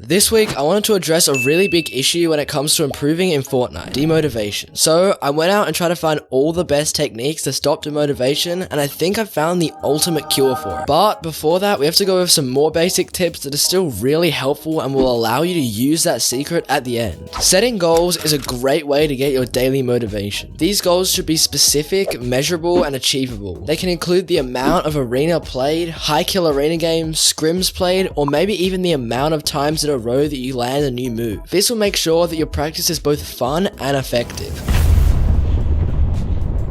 This week, I wanted to address a really big issue when it comes to improving in Fortnite, demotivation. So, I went out and tried to find all the best techniques to stop demotivation, and I think I found the ultimate cure for it. But before that, we have to go over some more basic tips that are still really helpful and will allow you to use that secret at the end. Setting goals is a great way to get your daily motivation. These goals should be specific, measurable, and achievable. They can include the amount of arena played, high kill arena games, scrims played, or maybe even the amount of times in a row that you land a new move. This will make sure that your practice is both fun and effective.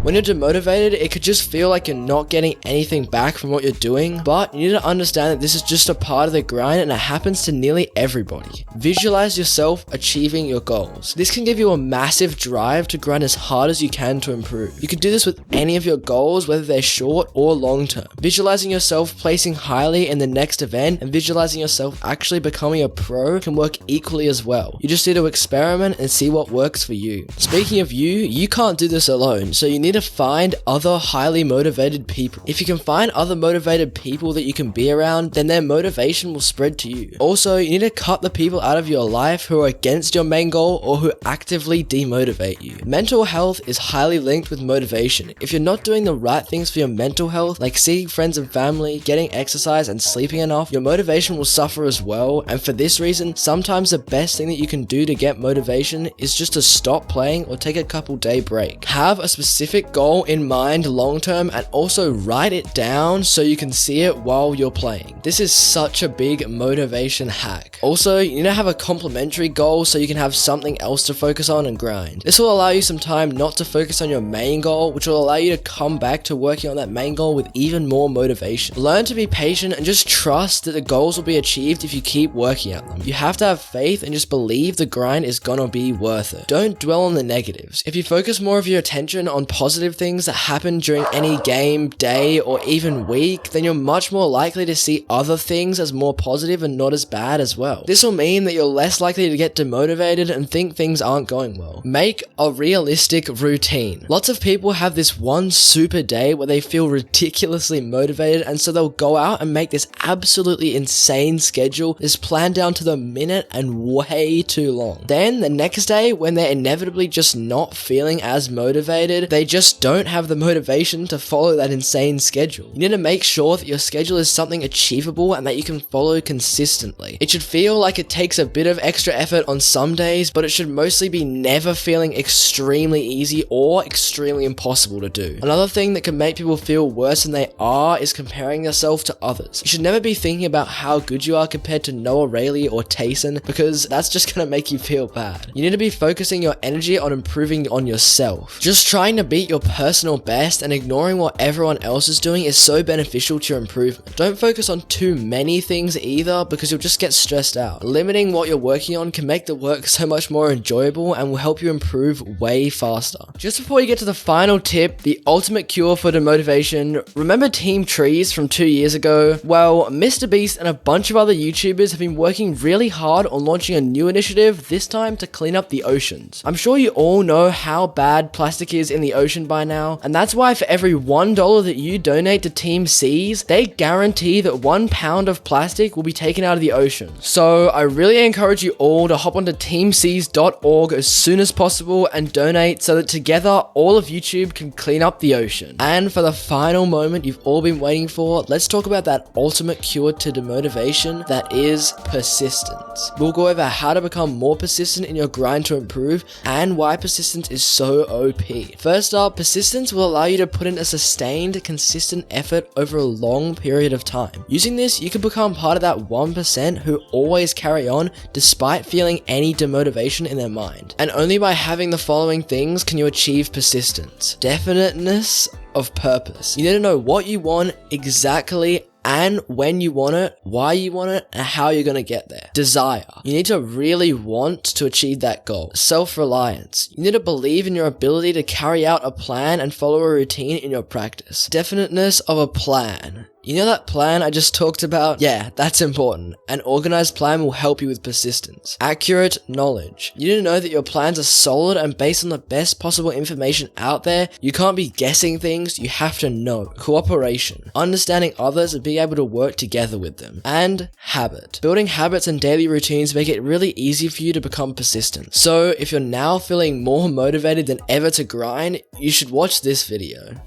When you're demotivated, it could just feel like you're not getting anything back from what you're doing, but you need to understand that this is just a part of the grind and it happens to nearly everybody. Visualize yourself achieving your goals. This can give you a massive drive to grind as hard as you can to improve. You could do this with any of your goals, whether they're short or long term. Visualizing yourself placing highly in the next event and visualizing yourself actually becoming a pro can work equally as well. You just need to experiment and see what works for you. Speaking of you can't do this alone, so you need to find other highly motivated people. If you can find other motivated people that you can be around, then their motivation will spread to you. Also, you need to cut the people out of your life who are against your main goal or who actively demotivate you. Mental health is highly linked with motivation. If you're not doing the right things for your mental health, like seeing friends and family, getting exercise, and sleeping enough, your motivation will suffer as well. And for this reason, sometimes the best thing that you can do to get motivation is just to stop playing or take a couple day break. Have a specific goal in mind long term and also write it down so you can see it while you're playing. This is such a big motivation hack. Also, you need to have a complementary goal so you can have something else to focus on and grind. This will allow you some time not to focus on your main goal, which will allow you to come back to working on that main goal with even more motivation. Learn to be patient and just trust that the goals will be achieved if you keep working at them. You have to have faith and just believe the grind is gonna be worth it. Don't dwell on the negatives. If you focus more of your attention on positive things that happen during any game, day, or even week, then you're much more likely to see other things as more positive and not as bad as well. This will mean that you're less likely to get demotivated and think things aren't going well. Make a realistic routine. Lots of people have this one super day where they feel ridiculously motivated, and so they'll go out and make this absolutely insane schedule that's planned down to the minute and way too long. Then the next day, when they're inevitably just not feeling as motivated, they just don't have the motivation to follow that insane schedule. You need to make sure that your schedule is something achievable and that you can follow consistently. It should feel like it takes a bit of extra effort on some days, but it should mostly be never feeling extremely easy or extremely impossible to do. Another thing that can make people feel worse than they are is comparing yourself to others. You should never be thinking about how good you are compared to Noah Rayleigh or Tayson, because that's just gonna make you feel bad. You need to be focusing your energy on improving on yourself. Just trying to beat your personal best and ignoring what everyone else is doing is so beneficial to your improvement. Don't focus on too many things either, because you'll just get stressed out. Limiting what you're working on can make the work so much more enjoyable and will help you improve way faster. Just before you get to the final tip, the ultimate cure for demotivation, remember Team Trees from 2 years ago? Well, Mr. Beast and a bunch of other YouTubers have been working really hard on launching a new initiative, this time to clean up the oceans. I'm sure you all know how bad plastic is in the ocean by now, and that's why for every $1 that you donate to Team Seas, they guarantee that 1 pound of plastic will be taken out of the ocean. So I really encourage you all to hop onto teamseas.org as soon as possible and donate so that together all of YouTube can clean up the ocean. And for the final moment you've all been waiting for, let's talk about that ultimate cure to demotivation, that is persistence. We'll go over how to become more persistent in your grind to improve and why persistence is so OP. First up, persistence will allow you to put in a sustained, consistent effort over a long period of time. Using this, you can become part of that 1% who always carry on despite feeling any demotivation in their mind. And only by having the following things can you achieve persistence. Definiteness of purpose. You need to know what you want exactly and when you want it, why you want it, and how you're going to get there. Desire. You need to really want to achieve that goal. Self-reliance. You need to believe in your ability to carry out a plan and follow a routine in your practice. Definiteness of a plan. You know that plan I just talked about? Yeah, that's important. An organized plan will help you with persistence. Accurate knowledge. You need to know that your plans are solid and based on the best possible information out there. You can't be guessing things, you have to know. Cooperation. Understanding others and being able to work together with them. And habit. Building habits and daily routines make it really easy for you to become persistent. So if you're now feeling more motivated than ever to grind, you should watch this video.